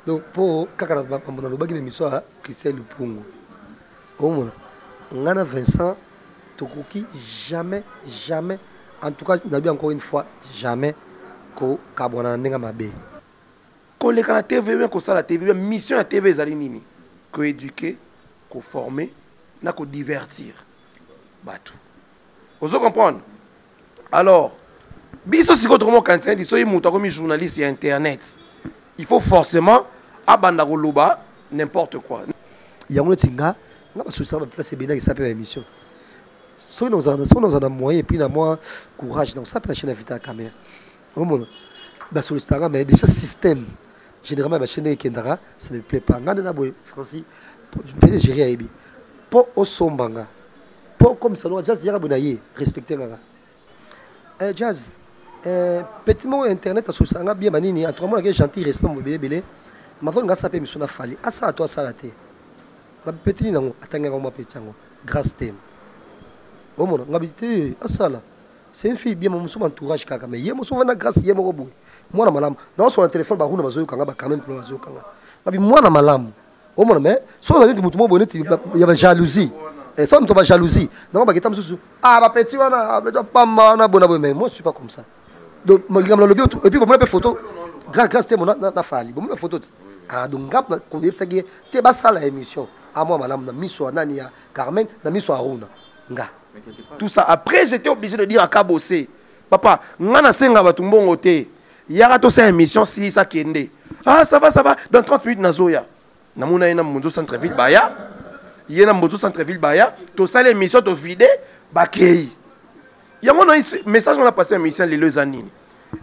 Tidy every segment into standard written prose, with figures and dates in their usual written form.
Donc pour kaka na lobaki na émission à Christian Lupungu. Omona ngana Vincent tokoki jamais en tout cas na lui encore une fois jamais ko kabona nenga mabe. Ko le kana TV bien ko sala TV mission à TV ezali nini? Ko éduquer, ko former, na ko divertir. Batou. Vous comprenez? Alors, biso siko trop quand c'est dit so yimuta comme journaliste et internet. Il faut forcément abanda ko loba n'importe quoi. Yango tinga na ba souci ba place bena qui s'appelle émission. So nous en moyen et puis na moi courage donc ça peut la chaîne inviter à la caméra. Omona ba sollicitera mais déjà système généralement la chaîne Kendara ça me plaît pas ngana na boy Francis peut gérer aibi pour au sombanga pour comme ça jazz yara bonaye respecter ngara jazz petit mot internet associé bien manini à trois mois que gentil respect mon bébé maintenant nga ça peut mission na fali à ça à toi ça la té ba petit nango atanga ngoma petit ngo grâce thème omona ngabité à ça là c'est une fille bien mon entourage kaka mais yemo so na grâce yemo robo moi na malam dans son téléphone ba huna bazoyo kanga ba quand même pour bazoyo kanga babi moi na malam omona mais so na dit mutu mo boneti il y avait jalousie et ça me tombe jalousie non ba ketam susu ah ba petit wana ba pamba na bona mais moi je suis pas comme ça donc moi ngam lobby et puis pour me photo grâce thème na fali pour me photo ah donc ngap na ko yebsa ki te ba sala émission à moi malam na miso nani ya Carmen na miso Aruna nga. Tout ça. Après, j'étais obligé de dire à Kabossé, papa, ngana senga batumbongo te. Yara to sa émission si ça kende. Ah, ça va. Dans 30 minutes nazoya. Namuna yena mbozo centre-ville baya. Yena mbozo centre-ville baya. To sa l'émission to vide bakei. Yango na message on a passé émission les deux années.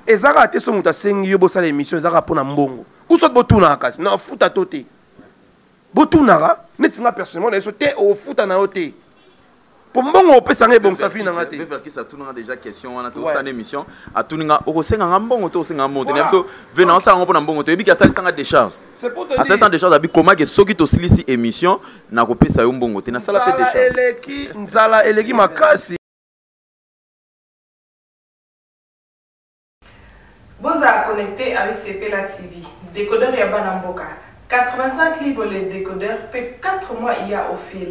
Ezara te so muta sengi yo bosa l'émission ezara pona mbongo. Ou so botuna kasi na futa tote. Botunara, netinga personnellement na so te au futa na ote. Pour moi, on peut s'en bon ça finit dans la tête. Ça tourne déjà question on a tout ça émission à tout ninga au senga ngambongo to senga monte neso venant ça on peut ngambongo to ebi ka ça sanga décharge. C'est pour te dire. Ça sans décharge abi comment que soki to silisi émission na ko pesa yo mbongo te na sala pe décharge. Nzala eleki makasi. Vous êtes connecté avec CPLA TV. Décodeur Yabana Mboka. 85 livres les décodeurs, peut 4 mois il y a offert.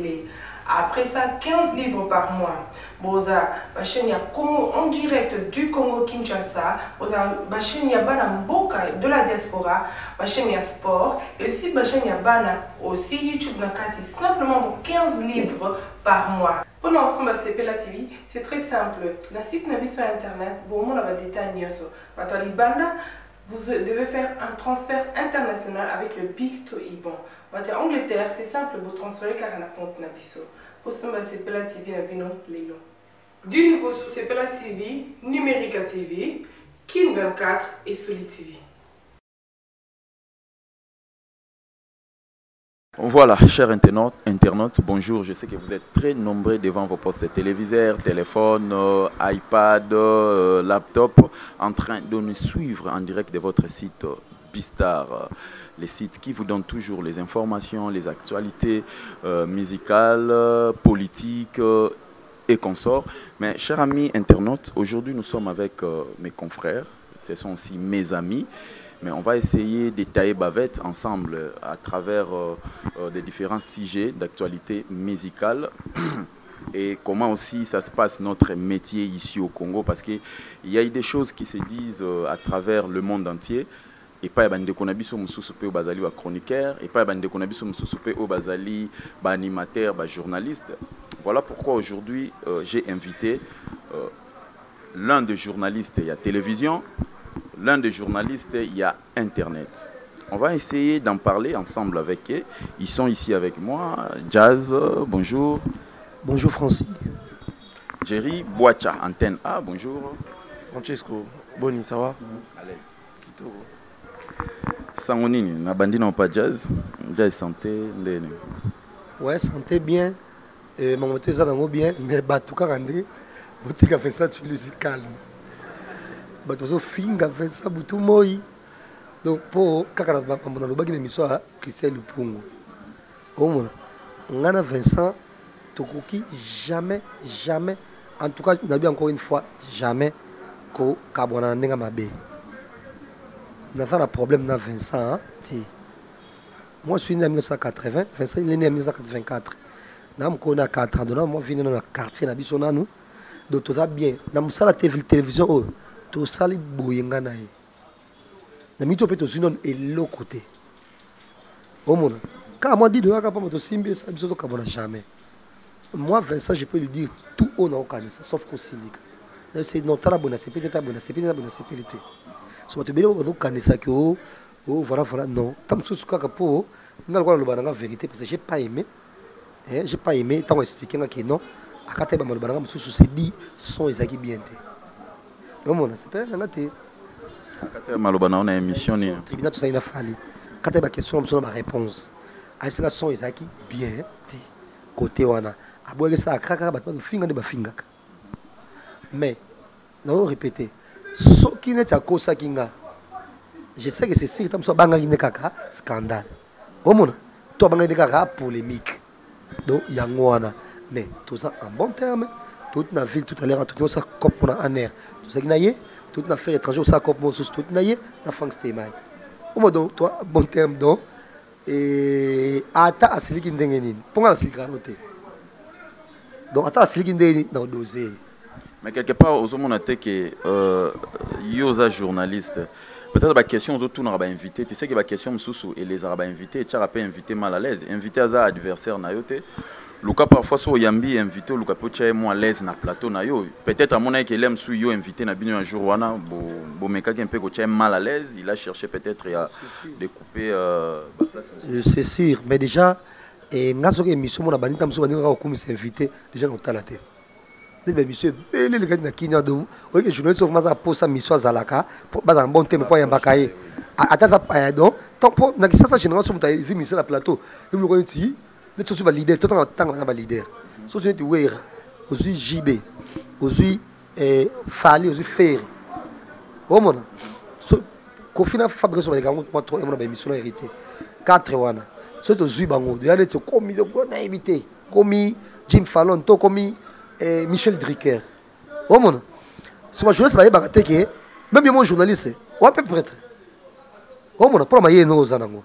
Après ça, 15 livres par mois. Boza, ma chaîne y a en direct du Congo Kinshasa. Boza, ma chaîne y a Bana Mboka de la diaspora. Ma chaîne y a sport. Et aussi, ma chaîne y a Bana aussi YouTube Nakati. Simplement pour 15 livres par mois. Pour l'ensemble de CPLA TV, c'est très simple. La site n'a sur internet. Bon, on a des détails. Vous devez faire un transfert international avec le Big to Iban. En Angleterre, c'est simple, vous transférez car on a compte Nabiso. Pour ce moment, c'est CPLA TV, Lélo. Du nouveau sur CPLA TV, Numérica TV, Kin 24 et Soli TV. Voilà, chers internautes, bonjour. Je sais que vous êtes très nombreux devant vos postes téléviseurs, téléphones, iPad, laptop, en train de nous suivre en direct de votre site Bistar. Les sites qui vous donnent toujours les informations, les actualités musicales, politiques et consorts. Mais chers amis internautes, aujourd'hui nous sommes avec mes confrères, ce sont aussi mes amis. Mais on va essayer d'étailler bavette ensemble à travers des différents sujets d'actualité musicale et comment aussi ça se passe notre métier ici au Congo, parce qu'il y a des choses qui se disent à travers le monde entier. Et pas de konabiso mususupe au bazali wa chroniqueur, et pas de konabiso mususupe au bazali ba animateur, ba journaliste. Voilà pourquoi aujourd'hui j'ai invité l'un des journalistes, il y a télévision, l'un des journalistes, il y a Internet. On va essayer d'en parler ensemble avec eux. Ils sont ici avec moi. Jazz, bonjour. Bonjour Francis. Jerry Boacha, Antenne A, bonjour. Francesco, Boni, ça va? À l'aise. Kito. Sangonini, na bandi non pas Jazz. Jazz santé, ndene. Ouais, santé bien. Mon moteur ça dans bien, mais batuka randé. Boutique a fait ça tu le calme. Batozo finga fait ça butu moi. Donc pour kaka na pamba na lobaki na miso à Christian Lupungu. Omona ngana Vincent tokoki jamais en tout cas na bien encore une fois jamais ko kabona nenga mabe. Na fa na problème na Vincent ti Moi, je suis né en 1980, Vincent, il est né en 1984. On a 4 ans, donc moi, je suis dans le quartier, nous. Donc, tout ça bien. Dans la télévision, tout ça, c'est boyanga. Dans le peut aussi et l'autre côté. Quand moi, je dis, jamais. Moi, Vincent, je peux lui dire tout haut dans le sauf qu'on s'y lit. C'est notre bonne, c'est peut-être bonne, c'est peut-être bonne, c'est peut-être. So, tu veux voilà, voilà, non. Tant que ce pour la vérité, parce que je n'ai pas aimé. J'ai pas aimé, tant expliqué que non. À quand tu as se dit, son Isaki bien. C'est pas un athée. À on a une émission. Le tribunal, tout ça, il a fallu. Quand tu as ma question, on a ma réponse. À ce son Isaki bien. Côté wana. À boire ça, à craquer, à battre, finger de bafinga. Mais, non, répétez. Ce qui n'est pas cause ça qui je sais que c'est si tu as un scandale. Tu as un polémique. Donc, il y a un mais tout ça en bon terme. Toute la ville, toute l'air, tout ça comme en air. Tout ça qui n'a toute l'affaire étrangère, ça comme mon sous tout n'a la France témoigne. Donc, toi, bon terme, donc, et à celui qui n'est pas la sécurité. Donc, à celui qui n'est pas dosé. Mais quelque part, aux hommes, on a dit que les journalistes. Peut-être la question aux autres n'aura invité. Tu sais que la question sous et les arabes invités, tu as pas invité mal à l'aise. Invité à un adversaire nayote. Luka parfois so yambi invité Luka pocha moi à l'aise na plateau nayo. Peut-être à mon avis qu'il aime sous yo invité na bino un jour wana bo meka qui un peu coaché mal à l'aise, il a cherché peut-être à découper la place. C'est sûr, mais déjà et ngazo émission mon abani tam so bani ko comme invité déjà on t'a la tête. Les monsieur belé les gars na kinya do. Oui, journaliste of maza posa mission zalaka pour ba un bon thème pour yambakaye. Atata pa donc tant na kisa sa génération muta vu mission la plateau. Nous le connaissons. Les sociaux leader, tout le temps on a leader. Sociaux tu vois, aussi JB, aussi Fali, aussi Fer. Au moins, qu'au final Fabrice on a gagné moi trop et mon émission hérité. 4 wana. Surtout Zubango, il y a des commis de quoi invité, commis Jim Fallon, to commis Michel Drucker. Au moins, sur ma journée ça va y bagater que même mon journaliste, on peut prêtre. Au moins pour ma yéno zanango.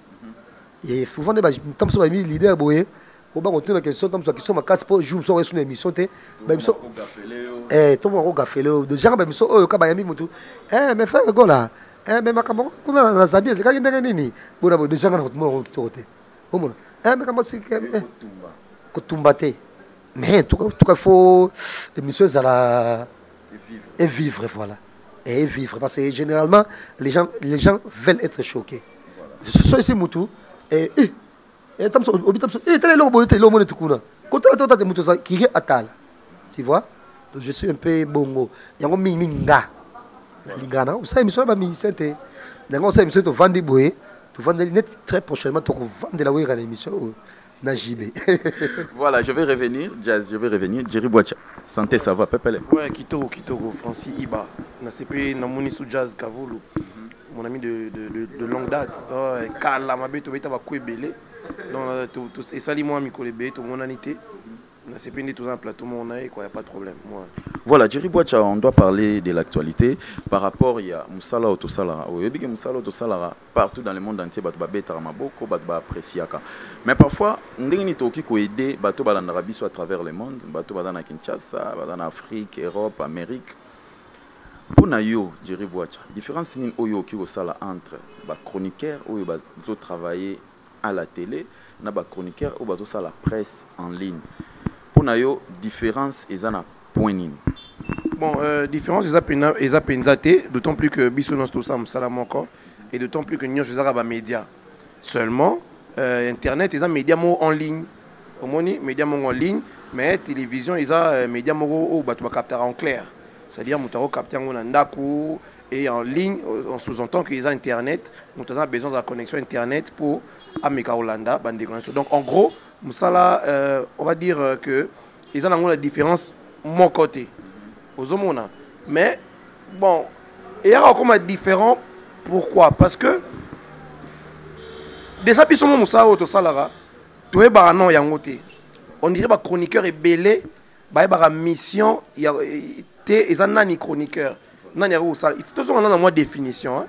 Et souvent, les gens qui sont leaders, ils ont des questions qui sont casse pour jouer sur une émission. Ils sont tout le monde a fait le. Des gens qui sont au Kabayami, mais frère, go là. Mais ma camarade, on a la Zabie, c'est quand il y a des gens des gens qui ont tout côté. Mais comment c'est que Tumbate. Mais tout cas, il faut émission et vivre, voilà. Et vivre. Parce que généralement, les gens veulent être choqués. Ce sont Moutou. Tu vois, donc je suis un peu bongo. Il y a un minga. Lingana, vous savez, monsieur, tu vends des bouées, tu vends des net très prochainement, tu vends de la ouïe à l'émission. Voilà, je vais revenir, Jazz, je vais revenir. Jerry Boacha, santé, ça va, Pepele? Ouais, Kitoko, Francis Iba. Na CP, Namoni sous Jazz Kavoulou. Mon ami de longue date. Kala, ma bête, tu vas belé. Donc, et ça, moi, Mikole B, tout mon anité. C'est pas tout un plateau, mon aïe, quoi, y a pas de problème. Voilà, Jerry Boacha, on doit parler de l'actualité par rapport il y a Moussala Otosalara. Oui, il y a Moussala Otosalara partout dans le monde entier, bah, apprécier. Mais parfois, on a aider bateau en Arabie à travers le monde, bateau dans Kinshasa, en Afrique, Europe, Amérique. Pour Nayo, Jerry Boacha, différence entre les chroniqueurs qui travaillent à la télé et les chroniqueurs qui la presse en ligne. Pour Nayo, différence est un point. Bon, différence est penzaté, d'autant plus que Bissonnos tout ça, salam encore, et d'autant plus que nous faisons des médias. Seulement, Internet est un média en ligne. Au moins, média en ligne, mais télévision est un média capteur en clair. C'est-à-dire que nous capter en Ndaku et en ligne, on sous-entend qu'il y a Internet, nous avons besoin de la connexion Internet pour América Hollanda. Donc en gros, on va dire que il y a la différence de mon côté. Mais bon, il y a encore différent. Pourquoi? Parce que déjà, si on a on dirait que le chroniqueur est belé, il y a une mission. Et ça n'a ni chroniqueur. Il faut toujours avoir une définition.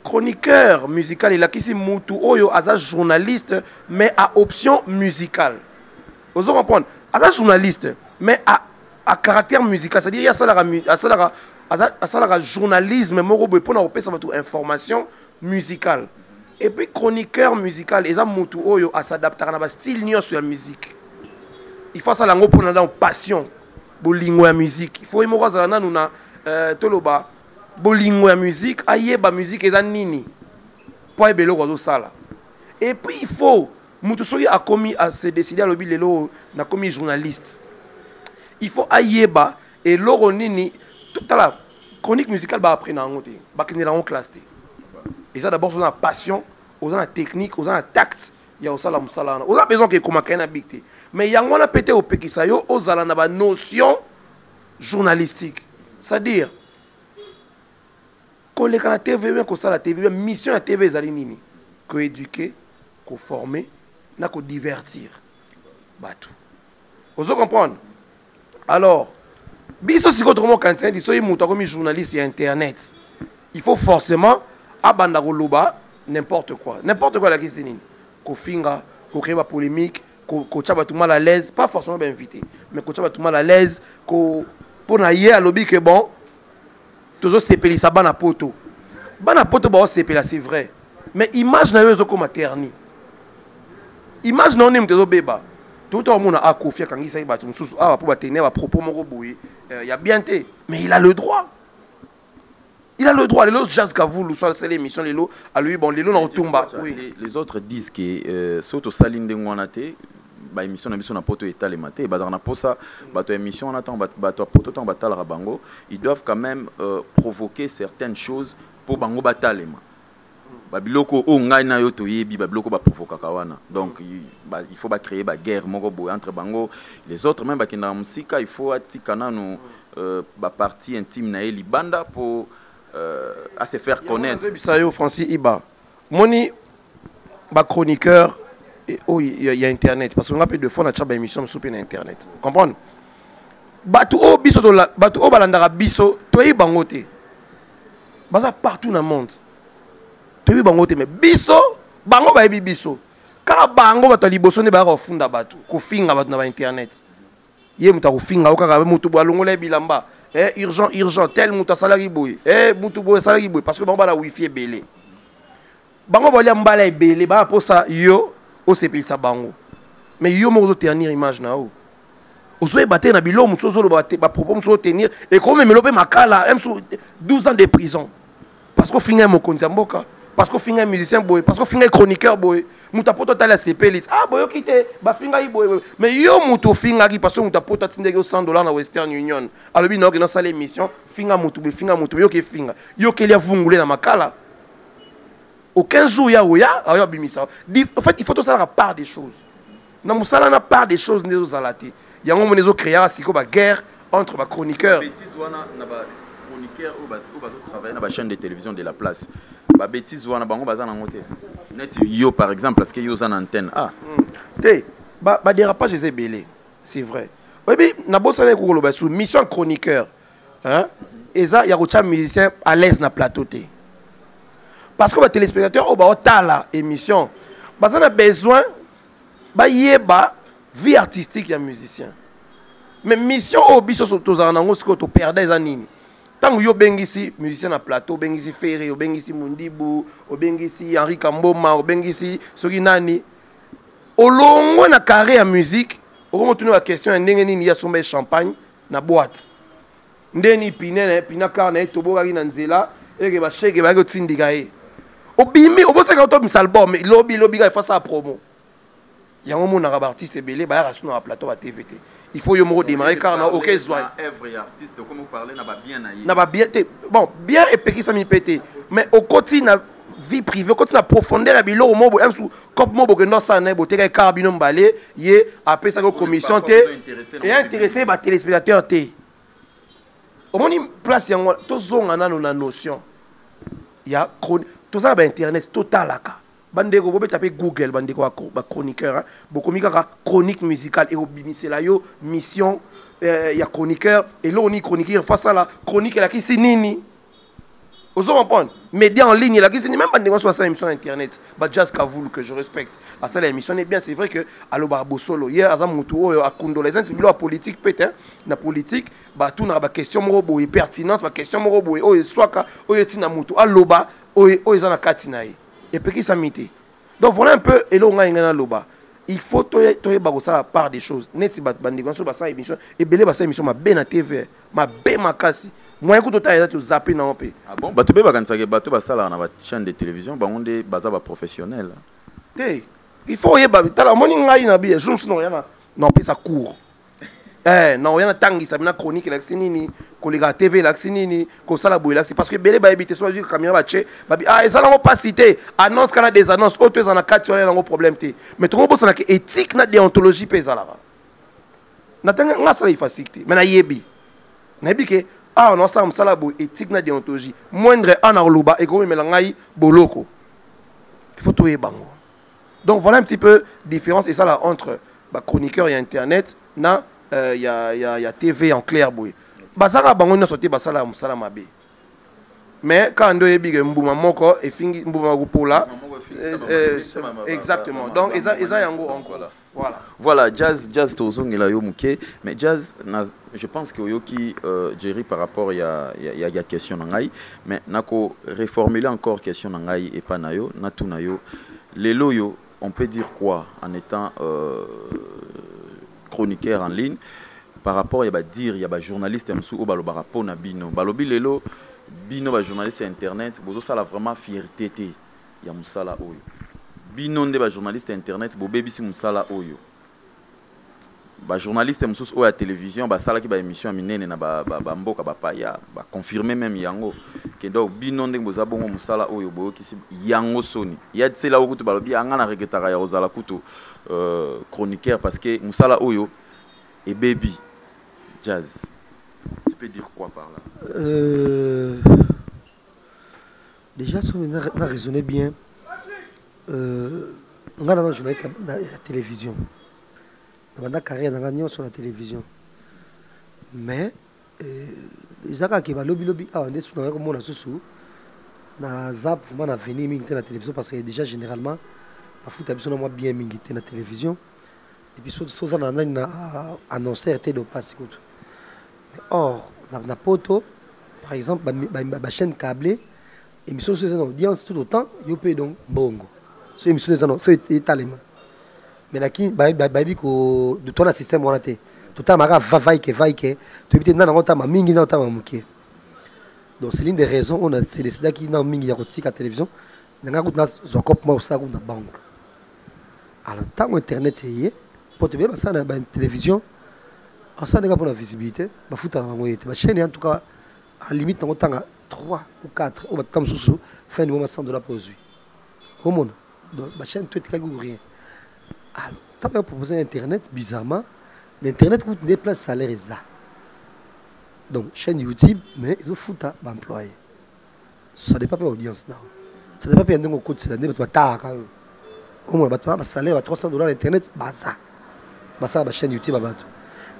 chroniqueur musical il a qui si mutu oyo aza journaliste mais à option musicale. Vous comprenez? Aza journaliste mais à caractère musical, c'est-à-dire il y a ça la journalisme moko boy pour na opesa bato information musicale. Et puis chroniqueur musical eza mutu oyo a s'adapter na ba style nyonso ya musique. Il faut ça lango pour na passion bolingo ya musique. Il faut imoko za na nuna toloba bolingo ya musique ayeba musique eza nini po ebelo ko sala. Et puis il faut mutu soki a commis à se décider à lobi lelo na commis journaliste. Il faut ayeba et loro nini toute la chronique musicale ba apprendre en côté ba kenela en classe. Et ça d'abord on a passion, on a technique, on a tact, il y a aussi la musala. On a besoin que comme kana bicté. Mais yango on a pété au pekisa yo ozala na ba notion journalistique. C'est-à-dire quand les canaux TV ko sala TV mission à TV zali nini ko éduquer, ko former, na ko divertir. Batou. Vous comprenez? Alors, biso si autrement quand c'est dit soyez muta comme journaliste et internet. Il faut forcément abanda koloba n'importe quoi la question nini ko finga ko créer ba polémique ko tchaba tout mal à l'aise, pas forcément bien invité mais ko tchaba tout mal à l'aise ko pour na hier lobby que bon toujours sepeli ça bana poto ba sepela c'est vrai mais image na yo comme terni image na on aime tezo beba tout le monde a confié quand il s'est battu sous pour tenir à propos mon boy il y a bien té mais il a le droit. Il a le droit, les autres jazz Kavoulou, soit c'est l'émission, les lots, à lui, bon, les lots dans Tumba. Les autres disent que, surtout Saline de Ngwanate, bah émission na poto état les maté, bah dans la posa, bah toi émission on attend, bah toi poto tant batal rabango, ils doivent quand même provoquer certaines choses pour bango batalema. Bah biloko o ngai na yo to yebi, bah biloko ba provoka kawana. Donc il faut ba créer ba guerre moko boy entre bango, les autres même bah qui na musika, il faut atikana no ba partie intime na eli banda pour à se faire connaître. Francis Iba. Moni, chroniqueur, il y a Internet. Parce qu'on a plus de fois, on a déjà une émission sur Internet. Vous comprenez? Batu o biso balandara biso, toi bangote. Baza partout dans le monde. Toi bangote, mais biso, bango ba biso. Car bango batu liboso ne ba funda batu, ko finga batu na Internet. Yé muta ko finga o kaka mutu bo alongole bilamba. Urgent, tel mouta salari boy. Moutou boy salari boy. Parce que bon, la wifi est belé. Bango bolia mbala est belé. Bah pour ça, yo, au CPI sa bango. Mais yo, moi, tenir image na o. Vous soyez battu na bilo, vous soyez battu, bah propos, vous tenir. Et comme me lopé makala, même sur 12 ans de prison. Parce qu'on finit mon compte mboka. Parce qu'on finit musicien boy. Parce qu'on finit chroniqueur boy. Mouta poto ta la CPI. Ah boy, qui te, bah finga boy. Mais yo moutou finga qui parce que mouta poto tinde $100 na Western Union. Alors bi na que dans sa émission, finga moutou yo qui finga. Yo qui lia vungulé na makala. Aucun jour ya ayo bimisa. En fait, il faut tout ça la part des choses. Na musala na part des choses nezo zalati. Yango monezo créer siko ba guerre entre ba chroniqueurs. Bêtise wana na ba chroniqueur ou ba travailler na ba chaîne de télévision de la place. Ba bêtise wana bango baza na ngote. Net yo par exemple parce que yo za antenne. Ah. Ba dérapage c'est belé. C'est vrai. Oui mais na bossa na ko loba sous mission chroniqueur. Hein? Et ça ya ko musicien à l'aise na plateau té. Parce que les téléspectateurs ont la émission. Parce qu'on a besoin de vie artistique des musiciens. Mais mission au biso sur tous en anglais, c'est que tu perds des années. Tant que vous êtes ici, musicien à plateau, vous êtes ici Ferré, vous êtes ici Mundibu, vous êtes ici Henri Kamboma, vous êtes ici Soginani. Au long de la carrière en musique, on va la question il y a son champagne dans la boîte. Ndeni pinene, pinakane, tobogari nanzela, et que va chèque va tindigaye. Obimi, obosa ka to album, lobby ga fa sa promo. Yango mo na artiste belé ba rasu na plateau à TVT. Il faut yo mo démarrer car na aucun soin. Every artiste comme vous parlez na ba bien na na ba bien bon, bien et péki ça mi pété. Mais au côté na vie privée, au côté na profondeur bilo mo bo sou comme mo bo que non ça na bo te ka bino mbalé, yé après ça ko commission té et intéressé ba téléspectateur té. Au moni place yango to zonga na na notion. Il y a tout ça internet total là ka bandeko bobe taper Google bandeko ba chroniqueur beaucoup mika chronique musicale et obimisé la yo mission il y a chroniqueur et là on y chroniqueur face à la chronique la qui c'est nini Vous comprenez? Médias en ligne, là, même pas de négociation à émission internet. Bah, Jazz Kavoul, que je respecte. À ça, l'émission est bien. C'est vrai que, à l'Obarbosolo, hier, à Zamoutou, à Kundo, les gens, c'est la politique, peut-être, la politique, bah, tout n'a pas question, morobo, est pertinente, ma question, morobo, oh, soit, oh, est Tinamoutou, à l'Oba, oh, est en Katinaï. Et puis, qui s'est mité. Donc, voilà un peu, et là, on a un l'Oba. Il faut toyer bagosa la part des choses. Net si négociation, bah, ça émission, et belé, bah, ça émission, ma ben à TV, ma ben ma casse. Moi, écoute, tu as zappé dans le pays. Ah bon? Bah, tu peux pas quand ça là, on a une chaîne de télévision, bah, on est basé professionnel. Il faut y aller. T'as la monnaie ngaï na bien. Je ne sais pas. Non, puis ça court. Non, il y a un tangi, ça vient chronique, là, c'est nini, collègue à TV, là, c'est nini, qu'on s'en a bouillé, là, c'est parce que belé va éviter soit du camion va tché, ah, ils n'ont pas cité, annonce qu'on a des annonces, autres en a 4 sur un problème té. Mais tout le monde a éthique, na déontologie pesa là. Na tanga ngasa la facilité, mais na yebi. Na yebi que ah on a ça la bou éthique na déontologie. Moindre en arluba et comme melangai boloko. Il faut tout bango. Donc voilà un petit peu différence et ça là entre chroniqueur et internet na il y a TV en clair boy. Basara bango na sorti basala musala mabe. Mais quand on est big mbuma moko et fingi mbuma rupola exactement. Donc eza yango encore. Voilà, jazz tozongela yo muke, mais jazz je pense que yoki Jerry par rapport il y a question nangai, mais nako reformuler encore question nangai et pas nayo, natunayo. Les loyo, on peut dire quoi en étant chroniqueur en ligne par rapport il y a journaliste msou au balobara pona bino. Balobi lelo bino ba journaliste internet, bozo sala vraiment fierté té ya musala oyo. Bino nde ba journaliste internet bo bebisi musala oyo. Ba journaliste msou oyo à télévision ba sala ki ba émission minene na ba mboka ba paya ba confirmer même yango que donc bino nde boza bongo musala oyo bo kisi yango soni. Ya tsela okutu balobi anga na reketaka ya ozala kutu chroniqueur parce que musala oyo et baby jazz. Tu peux dire quoi par là? Déjà, si on a raisonné bien, on a un journaliste à la télévision. On a une carrière sur la télévision. Mais, les gens qui ont lobby, on est sur le sous na zap vraiment na venir mingi la télévision parce que déjà généralement la foot a moi bien mingi la télévision et puis surtout ça on a annoncé RT de passe. Or, dans la poto, par exemple, la chaîne câblée, émission sur une audience tout autant, il peut donc bongo. C'est une émission de étalement. Mais là, de ton système, on a été. Tout le temps, va que, tu peux dire, non, mingi, non, donc, c'est l'une des raisons, on a décidé qu'il y a mingi à la télévision, on a un copement au na banque. Alors, tant Internet, pour te dire, ça, on a une télévision. En ça, pour la visibilité, ma foot ma chaîne en tout cas, à la limite, on a 3 ou 4, on va comme sous fin de moment $100 pour jouer. Au monde, donc ma chaîne, tout est quelque rien. Alors, tu as proposé Internet, bizarrement, l'Internet coûte des places salaires et ça. Donc, chaîne YouTube, mais ils ont foutu à employé. Ça n'est pas pour l'audience. Ça n'est pas pour un coût de salaire, mais tu vas au moins, tu as un salaire à $300 Internet, ça, ma chaîne YouTube,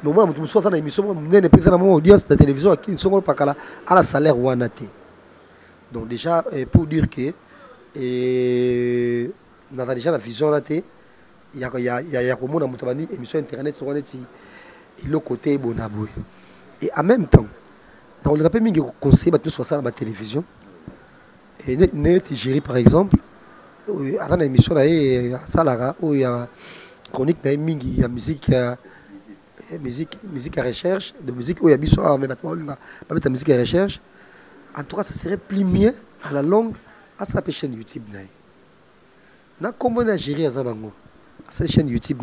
mais moi, je me suis fait une émission, je me suis audience de télévision qui ne sont pas à la salaire ou à la télé. Donc déjà, pour dire que on a déjà la vision là, il y a comme une émission internet sur le côté bonaboué. Et en même temps, on a pas mis conseil de sur ça à la télévision. Et net géré par exemple, à l'émission là, où il y a chronique, il y a musique. Musique à recherche, de musique où il y a mis sur la musique à recherche. En tout cas, ça serait plus mieux à la longue à sa chaîne YouTube. Na comment on a géré ça dans cette chaîne YouTube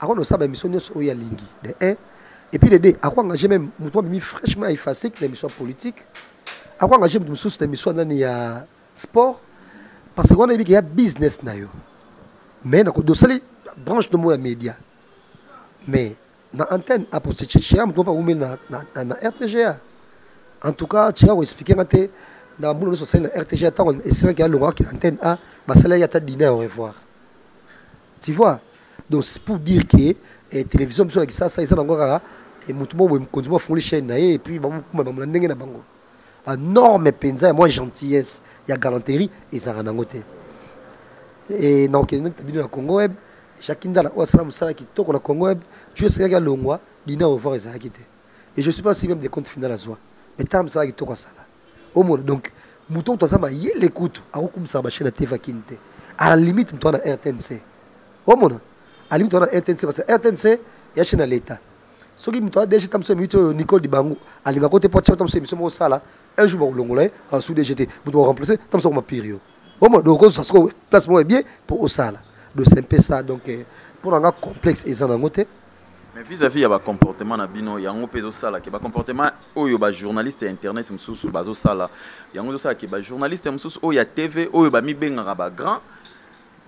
avant de ça la mission où il y a lingi de 1 et puis de 2 à quoi engager même moi fraîchement effacé que l'émission politique à quoi engager une source d'émission dans il y a sport parce qu'on a vu qu'il y a business na yo mais dans le branche de moi média mais na antenne à pour cette chaîne on pas où na RTGA en tout cas tu as expliqué dans le social RTGA tant et c'est qu'il y a le qui antenne A bah ça là il y a ta dîner au revoir tu vois donc c'est pour dire que télévision ça encore et mutumo continue à faire les chaînes et puis ba ndenge na bango norme penza moi gentillesse il y a galanterie et ça rend ngote et donc na Congo web chacun dans la osala musala qui toko na Congo web je sais que longwa dina over ça quitté et je sais pas si même des comptes finales à soi mais tam ça qui toko sala au monde donc mouton tozama yele kutu akokumisa ba chaîne de TV kinte à la limite mouton na RTNC au monde à la limite on a RTNC parce que RTNC ya chaîne à l'état ce qui mouton déjà tam so mito Nicole Dibango alinga côté porte tam so émission mo sala un jour au longolais en sous DGT mouton remplacer tam so ma période au moins donc ça se placement est bien pour au sala de c'est un peu ça donc pour un complexe et ça dans côté mais vis-à-vis ya comportement na bino yango pezo sala ke ba comportement oyo ba journaliste internet mususu bazo sala yango zo sala ke ba journaliste mususu oyo ya TV oyo ba mibengaka ba grand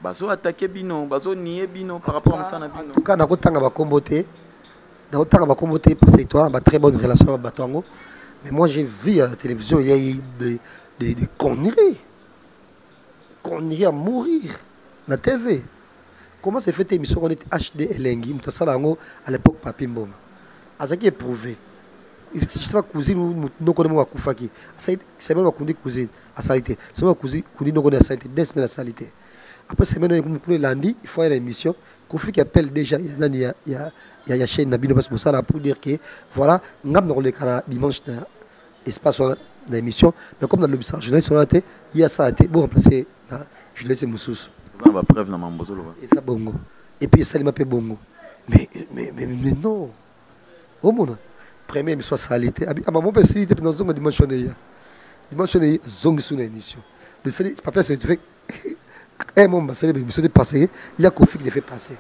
bazo attaquer bino bazo nier bino par rapport à ça na bino en tout cas na kotanga ba comboté parce que toi ba très bonne relation avec Batongo mais moi j'ai vu à la télévision il y a eu des conneries à mourir la TV. Comment s'est fait émission on était HD Elengi, Mutasalango à l'époque Papi Mboma. Azaki est prouvé. Je sais pas cousine ou nous connaissons ma Koufaki. C'est même ma cousine à salité. C'est ma cousine nous connaît à salité. 10 semaines à salité. Après semaine nous lundi, il faut une émission. Koufi qui appelle déjà il y a chaîne Nabino parce que ça là pour dire que voilà, ngam dans le canal dimanche espace dans l'émission, mais comme dans le journaliste il y a ça a été bon remplacer je laisse Moussous. Vous avez preuve dans Mambozolo. Et ça bongo. Et puis ça m'a fait bongo. Mais non. Au monde. Premier émission salité. À maman peut essayer de dans une dimension zong sur l'émission. Le seul papa c'est fait un moment c'est l'émission de passer, il y a Kofi qui le fait passer.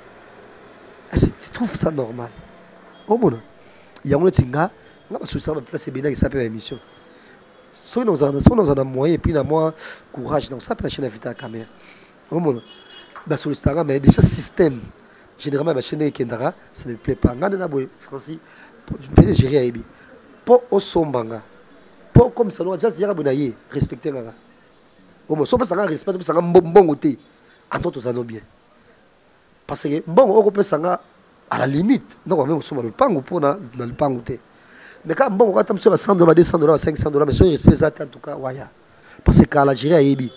Tu trouves ça normal? Au monde. Il y a un tinga, on va soucier de placer bien qui s'appelle l'émission. Si nous avons moyen et puis moi courage donc ça peut la chaîne inviter à la caméra au monde sur Instagram mais déjà système généralement la chaîne Kendara ça me plaît pas ngana na boy Francis peut gérer aibi pour au sombanga pour comme ça nous just yara bonaye respecter ngara au moins so pas ça respect ça mbongo té en tout ça non bien parce que mbongo on peut ça à la limite non même so le pango pour na le pango té mais quand bon quand tu as $100 $200 $500 mais soyez respectés en tout cas ouais parce que à l'Algérie à Ebi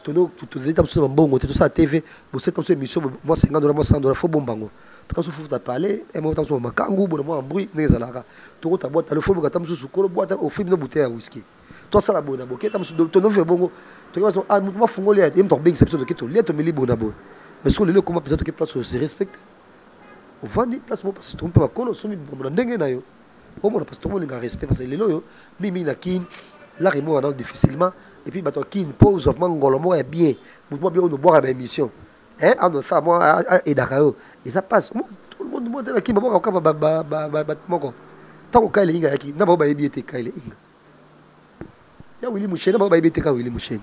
tout les états sont bon tout ça TV pour cette émission moi $50 moi $100 faut bon bango parce que faut parler et moi temps ma kangu bon moi bruit nezalaka tout ta boîte le faut que tu sous ko boîte au film de bouteille à whisky toi ça la bonne boké tu sous ton fait bongo tu vois ah moi fongolé et me tomber exception de que tu lettre me libre na bon mais ce que le comment peut-être que place se respecte au vendre place moi parce que tu peux pas connaître son bon ndenge na yo au moins parce que tout le monde a respect parce que les loyaux mimi na kin la remo on difficilement et puis bato kin pose of mangolo mo est bien moi bien on boire à émission hein on ça moi et d'accord et ça passe tout le monde monte la kin ba ka moko tant que il inga ki na ba bien te ka il inga ya Willy Mouchene ba bien te ka Willy Mouchene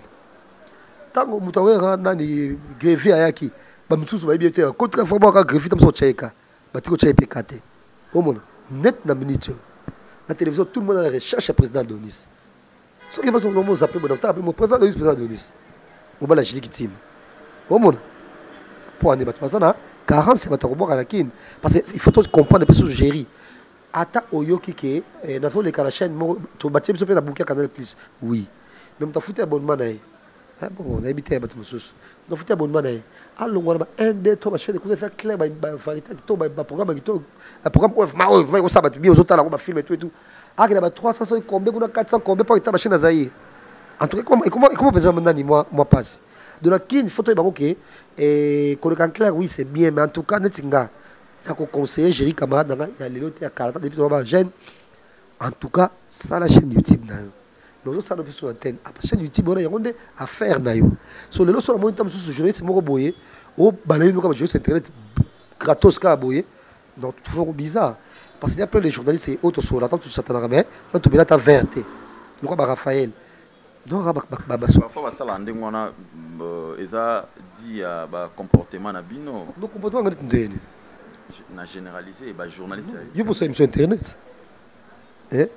tant que mutawera nani greffier ayaki ba mutsusu ba bien te contre fois ba ka greffier tam so cheka ba tiko chepe kate au moins net na minute la télévision tout le monde recherche le président Donis ce qui passe au moment où appelle mon président Donis au bas la Chili qui team au monde pour aller battre ça 40 c'est battre au la kin parce qu'il faut comprendre les choses gérer ata oyoki ke na zo les la chaîne to battre so pe na bouquet canal plus oui même ta foutu abonnement na bon on a habité à battre mususu na foutu abonnement na alongwa na 1 2 3 chaîne ko faire clair ba variété to ba programme qui to un programme où ça va bien aux autres là on va filmer tout et tout ah il y a 300 combien on a 400 combien pas ta machine à zaï en tout cas comment besoin maintenant moi passe de la kin photo ba OK et qu'on le clair oui c'est bien mais en tout cas netinga na ko conseiller gérer camarade dans il y a les autres à 40 depuis on va jeune en tout cas ça la chaîne YouTube na nous ça nous sur antenne à chaîne YouTube on a yonde à faire na yo sur les sur le moment sur ce journaliste moko boyer au balayer comme je sur internet gratos ka boyer donc toujours bizarre parce qu'il y a plein de journalistes et autres sur l'attente tout ça t'en ramène quand tu viens ta vérité nous quoi Raphaël non parfois ça la ndenge wana eza dit ba comportement na bino no comportement ngati ndeni na généraliser ba journaliste yo pour ça émission internet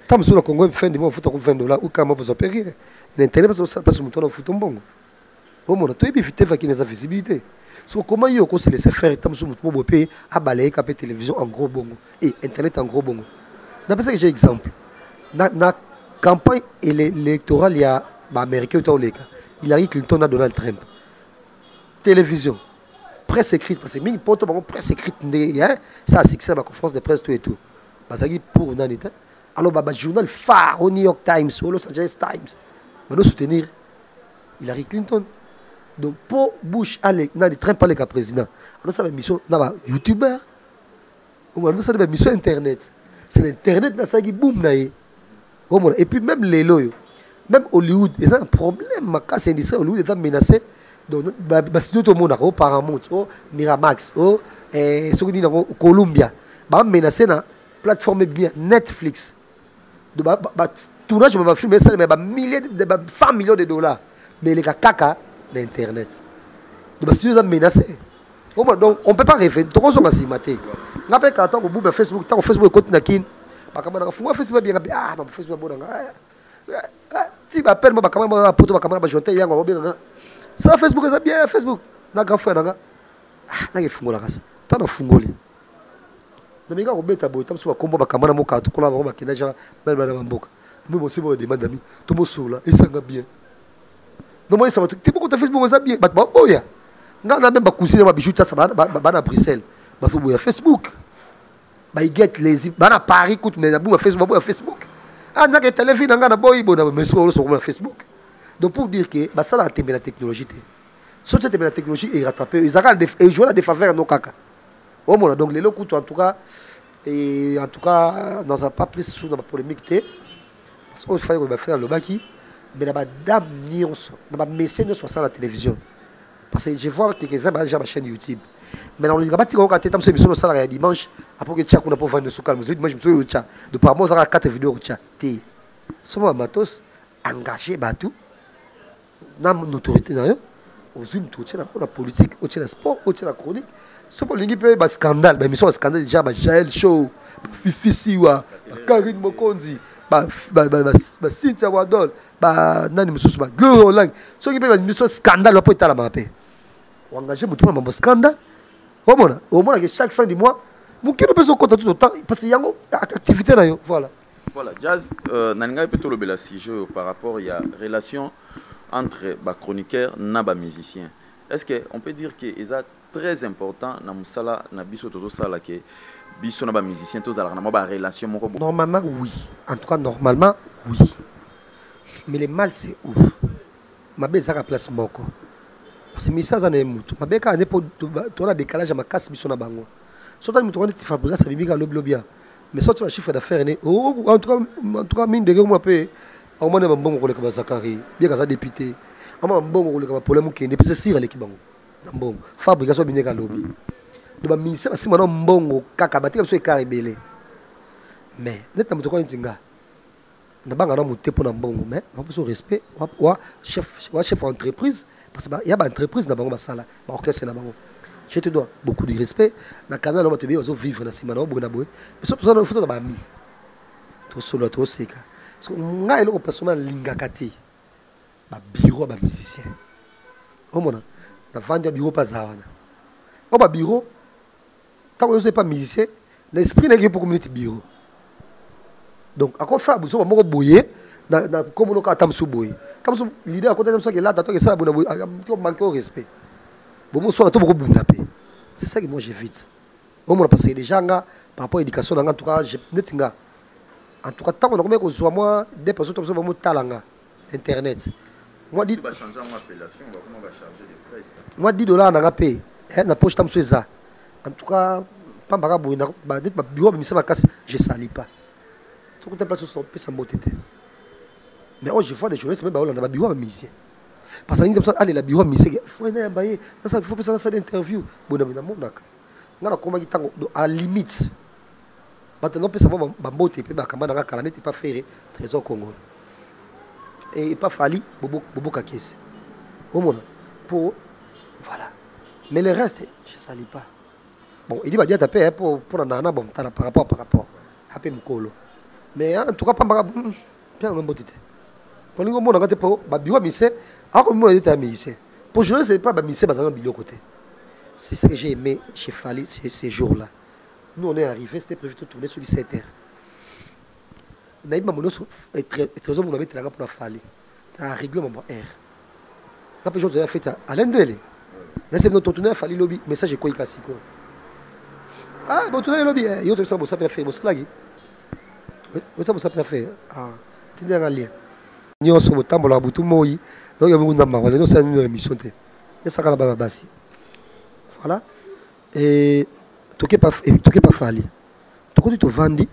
tam sur le Congo fin du mois faut $20 ou kama besoin payer l'internet parce que mon ton fout bon au monde tu éviter va qu'il ait visibilité. So comment il faut se laisser faire tant sur mon pays à balayer capé télévision en gros bongo et internet en gros bongo. D'après ça que j'ai exemple. Na campagne électorale, il y a américain Hillary Clinton a Donald Trump. Télévision, presse écrite, parce que mini poto presse écrite, ça a succès à la conférence de presse tout et tout. Parce que pour Nanita, alors journal phare au New York Times, au Los Angeles Times, va nous soutenir Hillary Clinton. Donc pour Bush aller Trump aller comme président, alors ça va mission na YouTuber, ou alors ça va mission internet. C'est l'internet na ça qui boom na et puis même les loyaux. Même Hollywood, il y a un problème. Ma casse industrielle, Hollywood est menacé. Donc, si tout le monde a Paramount, Miramax, Columbia, il est menacé dans la plateforme bien Netflix. Donc, tournage, je vais filmer ça, mais 100 millions de dollars. Mais les caca l'Internet. Donc, si nous sommes menacés. Donc, on ne peut pas rêver. Donc, on s'en va s'y mater. On a quand on Facebook, quand on Facebook, Facebook, Facebook bien, Facebook si je appelle ma caméra pour ma caméra je vais ça Facebook c'est bien Facebook na grand frère na na fungola kasa tana fungoli na minga robeta boy tam so kombo ba caméra mo ka to kola ba kina ja bel bel mboka mo mo sibo de madami to mo sola esanga bien no mo ça tu peux Facebook ça bien ba boya nga na même ba cousine ba bijou ça ba na Bruxelles ba faut boya Facebook ba get lazy ba na Paris coûte mais ba Facebook ah, na télévision na boy bona mais sur Facebook. Donc pour dire que bah ça la technologie. Si tu la technologie et rattraper ils arrêtent et jouer la défaveur nos caca. Au moins donc les locaux en tout cas et en tout cas dans un pas plus sur la polémique parce qu'on fait on va faire le baki mais la dame nions na message sur ça la télévision. Parce que je vois quelques-uns déjà ma chaîne YouTube. Mais on a bâti quand tu as émission de salaire dimanche après que tu as qu'on a pas vendu sous calme moi je me suis au chat de par moi ça a 4 vidéos au chat té sommes matos engagé batou na autorité na yo aujourd'hui tout tient la politique au tient le sport au tient la chronique ce pour l'ingi peut ba scandale ba émission scandale déjà ba Jael Show Fifi Siwa Karine Mokonzi ba Cynthia Wadol ba nani mususu ba Glory Online ce qui peut ba émission scandale pour état la mapé engagé mutu na scandale au moins que chaque fin du mois, mon qui ne peut pas compter tout le temps parce qu'il y a une activité là. Voilà. Voilà, Jazz, Nanga peut le bel sujet par rapport à la relation entre les chroniqueurs et les musiciens. Est-ce qu'on peut dire que c'est très important dans le sala, dans le sala, que biso na musicien tous alors na relation normalement oui. En tout cas normalement oui. Mais le mal c'est où? Ma belle ça place moko. Parce que misa za na mutu mabeka ane po to na décalage ma casse biso na bango soit mutu on te fabriquer ça bimika lobia mais soit le chiffre d'affaires né en tout cas mine de moi pe au moins na mbongo ko le ka Zakari bien ka za député ama mbongo ko le ka problème kende pe sira l'équipe bango na mbongo fabrication binika lobi do ba ministère ba sima na mbongo kaka batika biso ekaribele mais neta mutu ko nzinga na banga na mutu po na mbongo mais on peut respect wa chef entreprise parce qu'il y a une entreprise dans le salon, l'orchestre. Je te dois beaucoup de respect. Dans le canal, on va te dire vivre dans ce moment. Mais surtout, il faut que tu aies tout solo, tout sec. Parce qu'on a un personnel lingakati. Un bureau de musicien. On a vendu un bureau pas ça. On a un bureau. Tant que vous n'êtes pas musicien, l'esprit n'est pas pour communauté bureau. Donc, à quoi faire? Vous avez un bouillé. Comme on a un boy. Comme l'idée à côté de ça que là, que ça, on manque au respect. C'est ça que moi j'évite. Parce que les gens, par rapport à l'éducation, en tout cas, en tout cas, tant qu'on a besoin de moi, des personnes qui ont talent, Internet. Moi, dit. Moi, $10 on a payé. Na poche tam ça. En tout cas, pas baraboui, na bureau, mais ça je salis pas. Tout le temps, ça peut s'emboîter. Mais je vois des journalistes, même on a un bureau de musicien. Parce que nous allez la bureau de musicien, il faut faire ça d'interview. On a à la limite. Maintenant, on peut savoir que Bambote n'est pas fait trésor Congo. Et il pas fallu Bobo Kakis. Pour voilà. Mais le reste, je ne salis pas. Bon, il va dire taper pour Nana, bon, par rapport. Après Mkolo. Mais en tout cas, pas bien Bambote. Quand on a un bureau de musicien, alors que moi, je suis musicien. Pour je ne sais pas, musicien, dans le côté. C'est ça que j'ai aimé chez Fali ces jours-là. Nous, on est arrivés, c'était prévu de tourner sur les 7 heures. naïma mon os trésor mon avait là pour la faller à régler mon R après je avez fait à l'endele là c'est notre tourner fallait lobby message quoi il quoi ah bon tourner lobby yo te ça vous ça fait mon slag ça vous ça fait ah tu n'as rien nyo so botambola butu moyi donc il y a beaucoup d'amara non c'est une émission té et ça kala baba basi voilà et toqué pas fallait toqué to vandi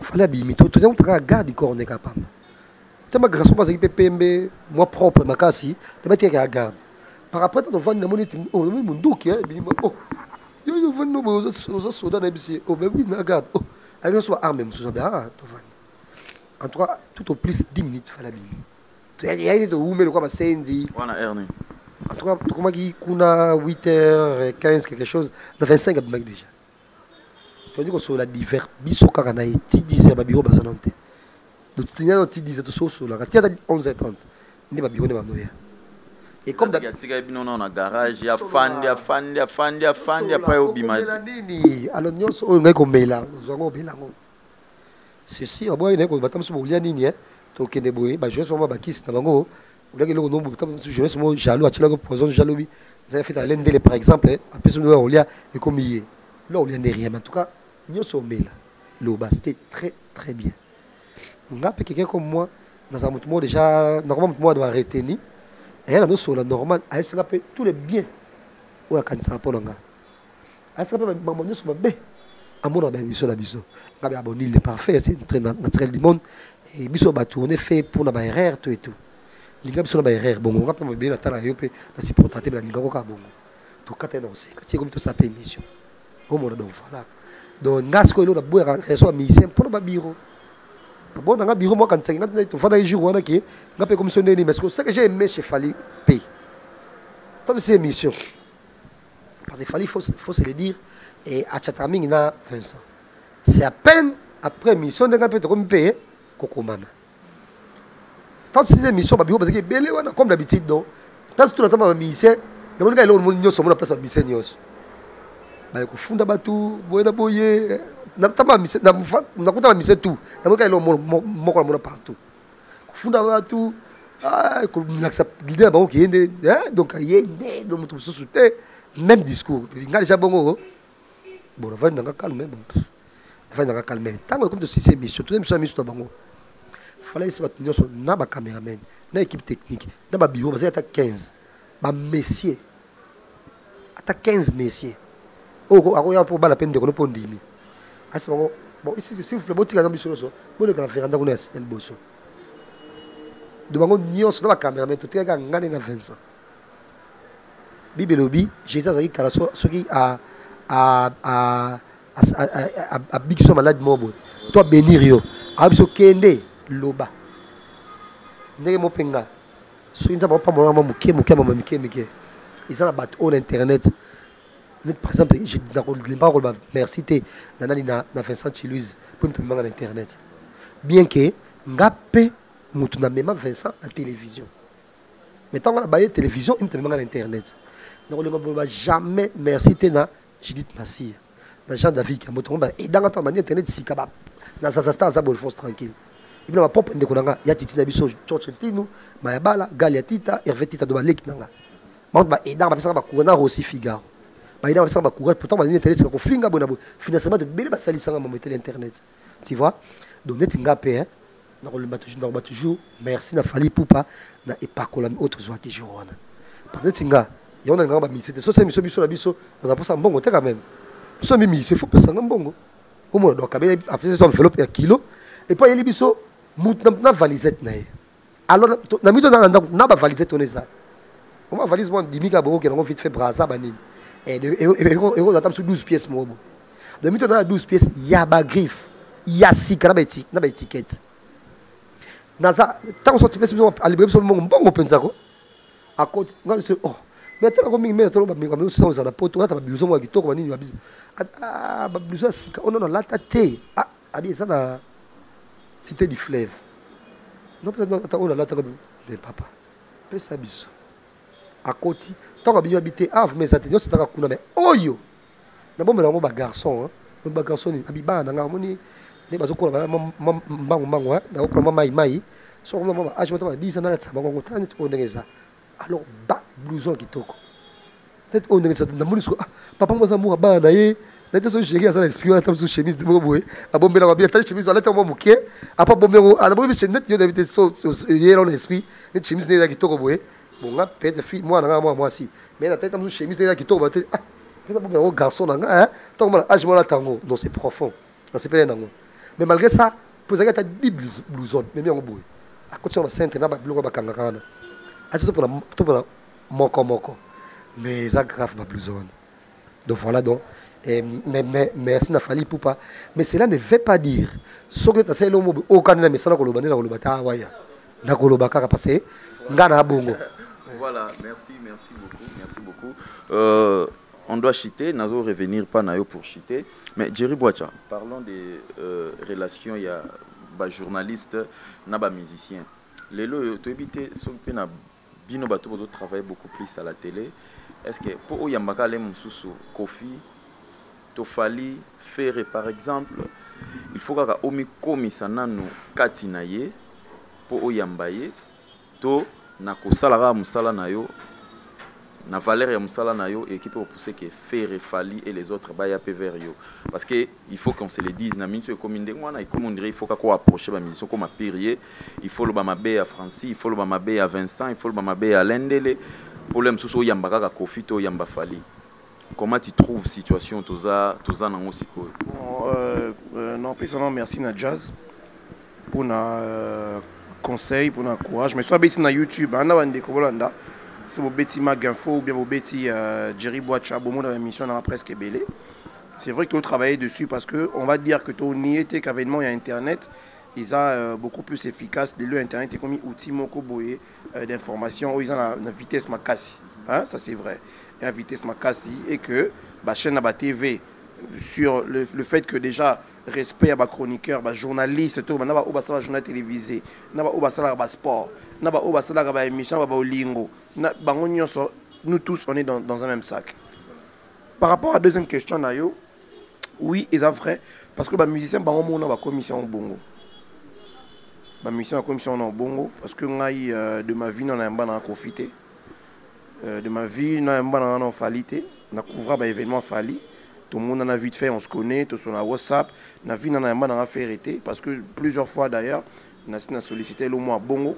fallait abimi to donc tu garde corps n'est capable tellement garçon pas équipe PMB moi propre makasi de mettre à garde par après to vandi na monite oh mon douk oh yo vandi no boza soda na bisi oh mais oui na garde oh avec soit arme monsieur ça bien to vandi en tout cas tout au plus 10 minutes fallait abimi il y a des où mais le quoi sendi wana Ernie en tout cas comment qui kuna 8h15 quelque chose na 25 abimi déjà tu dis que sur la divers biso kaka na ti 10 ba biro bazanante donc tu n'as ti 10 to so la ti 11h30 ndi ba biro ne ba noya et comme d'habitude il bino na garage ya fandi pa obima nini alors nyonso o ngai ko mela zongo bela ngo ceci aboy ne ko batam so bolia nini to kende boye ba jeunesse mo ba kisi na bango olaki loko no batam so jeunesse mo jalo atila ko poison jalobi ça fait à l'endele par exemple après so no olia et comme hier là on n'est rien en tout cas nous sommes là le bas c'était très très bien on a quelqu'un comme moi dans un moment déjà normalement moi doit retenir et là nous sommes là normal elle se rappelle tous les biens ou à quand ça pour nous elle se rappelle maman nous sommes bien à mon avis biso la biso ngabe aboni le parfait c'est très naturel du monde et biso ba tourner fait pour na ba erreur tout et tout linga biso na ba erreur bon on va pas me bien la tala yo pe na si portater la linga ko ka bon to katena aussi c'est comme tout ça peut émission au monde donc voilà donc ngasco lo na boira reso musicien pour ba bureau bon na bureau moi quand ça na to fada jour wana ki ngape comme son nini mais ce que j'ai aimé chez Fally P dans ces émissions parce que Fally faut se le dire et à Chataming na Vincent c'est à peine après mission de ngape to comme payer kokomana dans ces émissions ba bureau parce que belé wana comme d'habitude donc dans tout le temps musicien na mon gars lo mon nyoso mon place musicien nyoso ba kufunda batu boyena boye na tama mise na kuta mise tout na moka ilo moko mona partout kufunda batu ah ko naksa guider ba ko yende donc yende do mutu susute même discours ngali ja bongo bon va nga calme bon va nga calme tango comme de ces émissions tout émission mission bango fallait se battre nyoso na ba cameraman na équipe technique na ba bureau parce que 15 ba messieurs ata 15 messieurs oh ako ya pour la peine de ko po ndimi asi bon ici si vous plaît botika zambi solo bon le grand ferranda ko nes el boso de bango nyos na cameraman to tika ngane na Vincent bibelobi Jesus azaki kala soki a bigso malade mobo to benir yo abiso kende loba ndenge mo penga so inza ba pa mo muke ils ont battu on internet par exemple je n'ai pas merci na Vincent Louise pour me mettre internet bien que ngape mutu na même Vincent la télévision mais tant qu'on a baillé télévision il me met internet donc on va jamais merci na Judith Massia na Jean David Kamoto et dans ta manière internet si kabab na ça ça bol force tranquille il va pop ndeko nanga ya titi na biso chochetinu mayabala galia tita Hervé tita do balek nanga mont ba et dans ba pesa ba courant aussi Figaro ba ida ba courant pourtant ba internet c'est ko flinga bona financement de bele ba salisanga mo mettre l'internet tu vois donc net ngapé hein na toujours merci na Fally Poupa na epakola autre zoati jourona parce que tinga yona ngamba mi c'était so c'est biso la biso na posa mbongo te quand même so mimi c'est faut pesa mbongo au moins donc après son enveloppe à kilo et puis il biso na valisette na alors na mito na ba valisette on ça on va valise bon dimika bongo que on vite fait brasa banini et on attend sur 12 pièces mo de mito na 12 pièces ya ba griffe ya sikara ba étiquette na ça tant sorti pièce à libérer sur bongo penza ko à côté oh mais tellement comme mais tellement ba mi so za na poto ata ba biso mo kitoko banini ba biso ah ba biso sika on non la tête ah abi ça na cité du fleuve non peut-être on a là mais papa peut ça biso à côté tant que bien habité av mais ça te dit c'est kuna mais oyo na bombe na ba garçon hein ba garçon ni abiba na ngomoni ne bazokola mbango nakokola mai soko mama age mata 10 ans na tsaba ngo tani to ndengeza alors ba blouson kitoko peut-être on ndengeza na moni so papa mwa zamu bana ye na teso chéri asa esprit ata so chemise de boboé abombela ba bien ta chemise ala ta mo muke apa bombelo ala bobi chenet yo d'habitude so ye dans l'esprit une chemise ne kitoko boé bon nga peut-être fille moi na moi si mais la tête comme chemise ne kitoko peut-être peut-être un garçon na tant que age moi la tango non c'est profond non c'est pas nango mais malgré ça pour ça ta blouson mais bien boé à côté sur le centre na ba biloko ba kangakana asi to pour moko mais ça grave ba blouson donc voilà donc mais merci Nafali Poupa mais cela ne veut pas dire ce que tu as le mot au canada mais ça na koloba na koloba ta waya na koloba kaka passer ngana bongo. Voilà, merci beaucoup on doit chiter nazo revenir pas nayo pour chiter mais Jerry Boacha parlons des relations il y a ba journaliste na ba musicien lelo to éviter so pe na bino bato bodo travailler beaucoup plus à la télé est-ce que pour oyambaka le mususu Kofi Tofali Ferré par exemple il faut kaka omi komisa nanu kati na ye pour oyambaye to na kosala musala na yo na valeur ya musala na yo équipe pour pousser que Ferré Fali et les autres baya pe vers yo parce que il faut qu'on se le dise na minute comme ndengwana comme on dirait il faut kako approcher ba musicien comme Pirier il faut le ba mabe à Francis il faut le ba mabe à Vincent il faut le ba mabe à Lendele problème sous oyambaka ka Kofi to oyamba Fali. Comment tu trouves situation toza nango siko? Non, personnellement merci na Jazz pour na conseil pour na courage mais soit beti na YouTube anda bande ko bolanda c'est beti Maginfo ou bien beti Jerry Boacha bomo dans l'émission na presque belé. C'est vrai que tu travailler dessus parce que on va dire que ton n'y était qu'avènement il y a internet ils ont beaucoup plus efficace de l'internet est comme outil moko boye d'information ils ont la vitesse makasi hein ça c'est vrai et la vitesse makasi et que ba chaîne na ba TV sur le fait que déjà respect à ba chroniqueur ba journaliste tout na ba o ba sala journal télévisé na ba o ba sala ba sport na ba o ba sala ba émission ba olingo na bango nyonso nous tous on est dans un même sac. Par rapport à la deuxième question nayo oui ils ont vrai parce que ba musicien bango mona ba commission bongo ba musicien ba commission na bongo parce que ngai de ma vie na yamba na profiter de ma vie na yamba na falité na couvrir ba événement fali. Tout le monde en a vite fait, on se connaît, tout sur la WhatsApp. Na vie n'en a pas fait arrêter parce que plusieurs fois d'ailleurs, on a sollicité le mot bongo.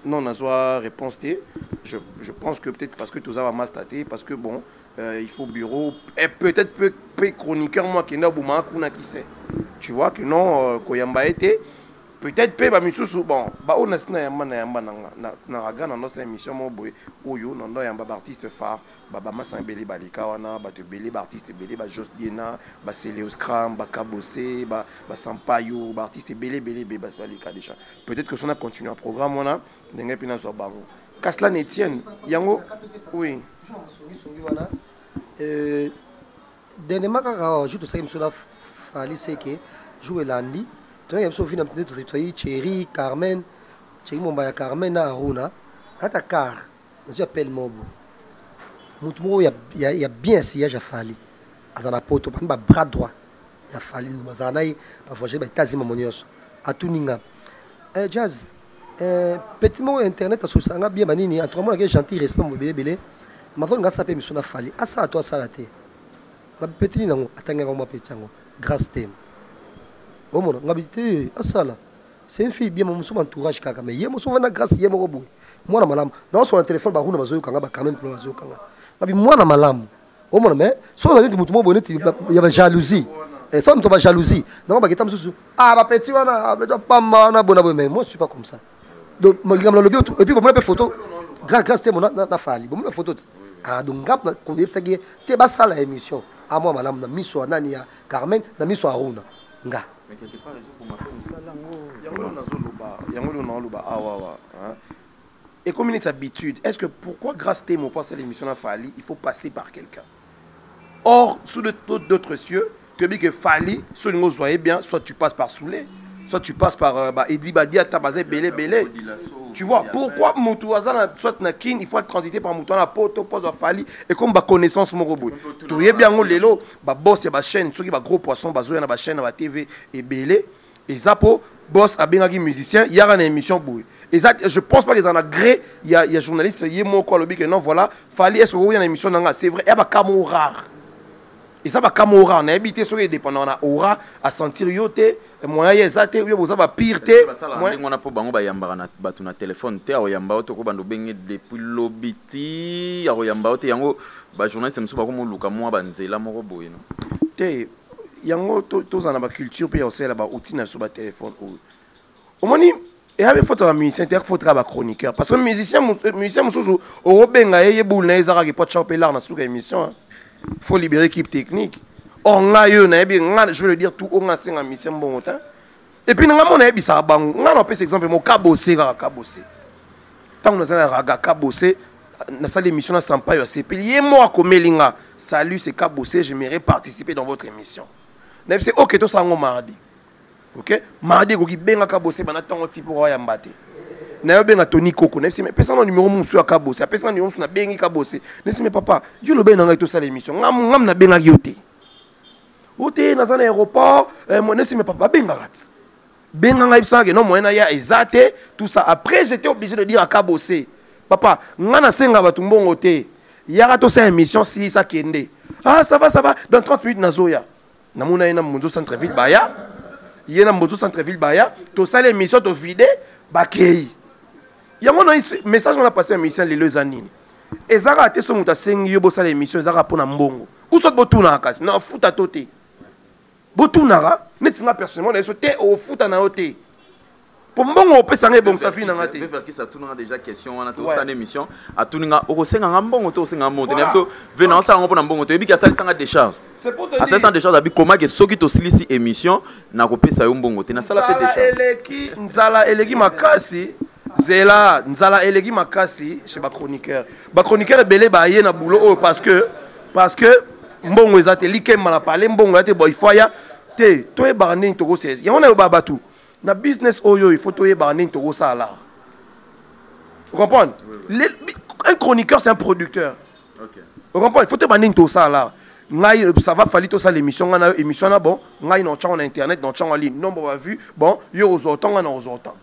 Non, on a soit réponse T. Je pense que peut-être parce que tout ça va m'astater, parce que bon, il faut bureau et peut-être peu chroniqueur moi qui n'a pas qui sait. Tu vois que non, Koyamba était peut-être peu ba misusu bon ba on a sina yamba na raga na notre émission mo boy oyo non yamba artiste phare ba masa belé balika wana ba te belé ba artiste belé ba Jos Diena ba Céléos Cram ba Kabosé ba Sampayo ba artiste belé ba balika déjà peut-être que ça on a continué un programme on a ndenge pina so bango Kaslan Etienne yango oui dernièrement quand je te sais monsieur la Fali c'est que jouer lundi. Tu vois, il y a Sophie, Thierry, Carmen, Thierry Mombaya, Carmen, Aruna. Ata car, je appelle Mobo. Moutoumou, il y a bien sillage à Fali. Azana poto, pas bras droit. Il y a Fali, Mazanaï, parfois j'ai quasiment mon yos. À Tuninga. Jazz, petit mot internet, à Sousanga, bien manini, entre moi, j'ai gentil respect, mon bébé. Maintenant, on a sapé, monsieur Fali. À ça, à toi, ça, la thé. Ma petit non, attends, on m'a petit, grâce thème. Oh mon ngabité asala c'est une fille bien mon entourage kaka mais yemo so na grâce yemo ko boy moi na malamu na so na téléphone ba huna bazoyo kanga ba quand même pour bazoyo kanga ngabi moi na malamu oh mon mais so na ndi mutu mo boneti il y avait jalousie et ça me tombe jalousie non ba ketam susu ah ba petit wana pas na bona mais moi je suis pas comme ça donc moi ngam le bio et puis bon me photo grâce te mon na fali bon me photo ah donc ngap na ko yebsa ke te ba sala émission à moi malamu na miso nani ya Carmen na miso Aruna nga. Mais quelque part, ils ont et comme une habitude, est-ce que pourquoi grâce à mon poste à l'émission à Fali, il faut passer par quelqu'un? Or, sous d'autres cieux, que bien que Fali, soit nous voyez bien, soit tu passes par Soulé. soit tu passes par Eddie Badia, Tabazé, Belé, Belé. Tu vois, pourquoi Moutouazan, soit Nakin, il faut transiter par Moutouazan, Poto, Pose, Fali, et comme ma connaissance, mon robot. Tu es bien, Lélo, boss, il y a chaîne, ceux qui ont gros poisson, il y a chaîne, TV, et Belé, et Zapo, boss, a bien musicien, il y a une émission pour eux. Et ça, je pense pas qu'ils en a gré, il y a journaliste, il y a mon quoi, que non, voilà, Fali, est-ce qu'il y a une émission, c'est vrai, il y a un camo rare. Et ça va comme aura, on a habité sur les dépendants, on a aura à sentir yoté, moi y est athée, oui vous avez pire té. Moi on a pas bango ba yamba na batu na téléphone té o yamba oto ko bando bengi depuis lobiti ya o yamba oto yango ba journaliste msuba ko moluka moi banzela moko boye no. Té yango to za na ba culture pe osela ba outil na sur ba téléphone. Au moni et avec faut un musicien, il faut travailler chroniqueur parce que musicien mususu o robenga ye boule na ezara ke pot choper l'art na sur émission. Il faut libérer l'équipe technique. On a eu, je veux le dire, tout on a 5 mission bon temps. Et puis, on a eu ça, on a un exemple, mon cabossé, cabossé. Tant que nous avons un cabossé, dans cette émission, on n'a pas eu assez. Puis, il y a moi comme Melinga. Salut, c'est cabossé, j'aimerais participer dans votre émission. C'est ok, tout ça, on mardi. Ok? Mardi, on a bien cabossé, on a un petit peu de mbaté. Na ben Tony Coco na mais personne numéro mon sur kabose personne numéro na bengi kabose mais papa yo le ben na to ça l'émission ngam na benga yoté oté na za aéroport moi mais papa benga rat benga ngai ça que non moi na ya ezate tout ça après j'étais obligé de dire à kabose papa ngana senga batu mbongo té yara to ça émission si ça kende ah ça va dans 30 minutes na zoya na mona ina munzo centre ville baya yena munzo centre ville baya to ça l'émission to vide bakei. Il y a un message qu'on a passé à l'émission les deux années. Et ça a été son mot à 5 yo bossa l'émission ça a pour mbongo. Où sont botuna kasi na foot à toté. Botuna net nga personnellement na soté au foot na oté. Pour mbongo on peut s'en bon ça fi na ngate. Parce que ça tourne déjà question on a tout ça l'émission a tuninga o senga ngambongo to senga monte neso venant ça on pour mbongo to ebi ka ça sanga décharge. C'est pour te dire. À ça décharge abi comment que soki to silisi émission na ko pesa yo mbongo te na sala pe décharge. Nzala eleki makasi. Zela, nzala elegi makasi chez ba chroniqueur. Ba chroniqueur belé ba yé na boulot parce que mbongo ezate likema na parler mbongo ate boy foya te to e barné to go 16. Ya on a ba batu. Na business oyo il faut to e barné to go ça là. Vous comprenez? Un chroniqueur c'est un producteur. OK. Vous comprenez? Il faut te barné to ça là. Ngai ça va falloir to ça l'émission on a émission na bon, ngai no chan en internet, no chan en ligne. Nombre va vu, bon, yo aux autant on a aux autant.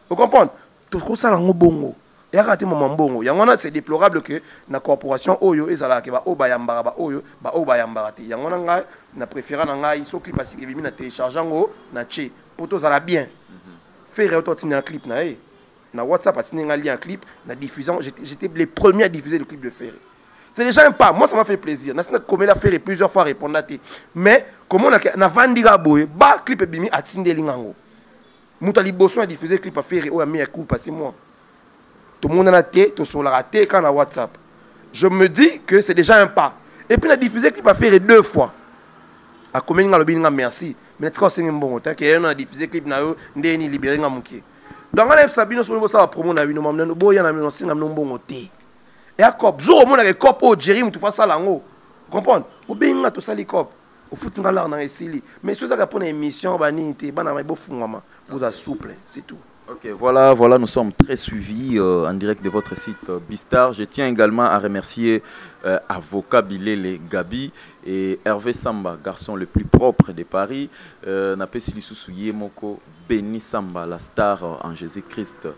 Vous comprenez? Tout ça là bongo et arrêtez mon bongo yangona c'est déplorable que na corporation oyo ezala ke ba obayambara ba oyo ba obayambara te yangona nga na préférant na nga iso clip parce que bimi na téléchargeant ngo na che poto zala bien faire auto tiner un clip na na WhatsApp a tiner nga lien clip na diffusant j'étais les premiers à diffuser le clip de Ferré. C'est déjà un pas moi ça m'a fait plaisir na comme la Ferré plusieurs fois répondre à te mais comment na vandira boy ba clip bimi a tiner lingango Moutali Bosson a diffusé le clip à faire et a mis un coup passé moi. Tout le monde en a été, tout sur la raté quand on a WhatsApp. Je me dis que c'est déjà un pas. Et puis on a diffusé le clip à faire 2 fois. À combien on a le merci. Mais c'est un bon temps qu'on a diffusé le clip na yo ndeni libéré nga muké. Donc on a Sabino sur le ça promo na bino mamna no boya na mino singa no bon té. Et à cop jour au monde avec cop au Jerry tout ça là ngo. Comprendre? Ou benga to sali cop. Au foot nga là na esili. Mais si ça ka pour une émission bani té bana mai bo fungama. Vous a souple, c'est tout. Ok, voilà, nous sommes très suivis en direct de votre site Bistar. Je tiens également à remercier avocat Bilele Gabi et Hervé Samba, garçon le plus propre de Paris. Napesili Sousouye Moko, Béni Samba, la star en Jésus-Christ.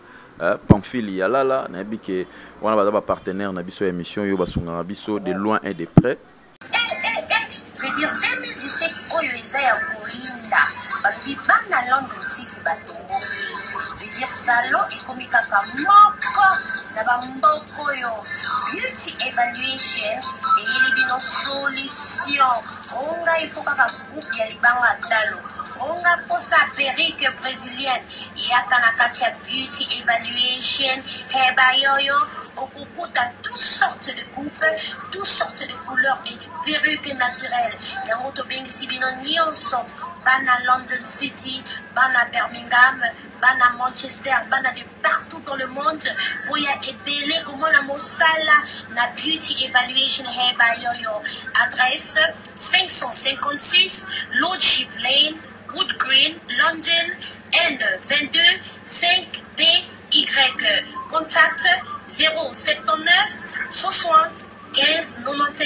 Pamphile Yalala, Nabike, on a un partenaire dans l'émission émission Yobasunga Biso de loin et de près. Je veux dire, 2017, balobi bana London City batongo je veux dire salon ekomi kaka moko na bamboko yo beauty evaluation eyeli bino solution onga ifo kaka groupe ya libanga talo onga posa perruque brésilienne yaka na kati ya beauty evaluation heba yoyo okukuta toutes sortes de coupes, toutes sortes de couleurs et de perruques naturelles. Yango tobengisi bino nyonso bana London City, bana Birmingham, bana Manchester, bana de partout dans le monde. Boya ebele comment la mosala na beauty evaluation heba yoyo. Adresse 556 Lordship Lane, Wood Green, London N22 5BY. Contact 079 60 15 91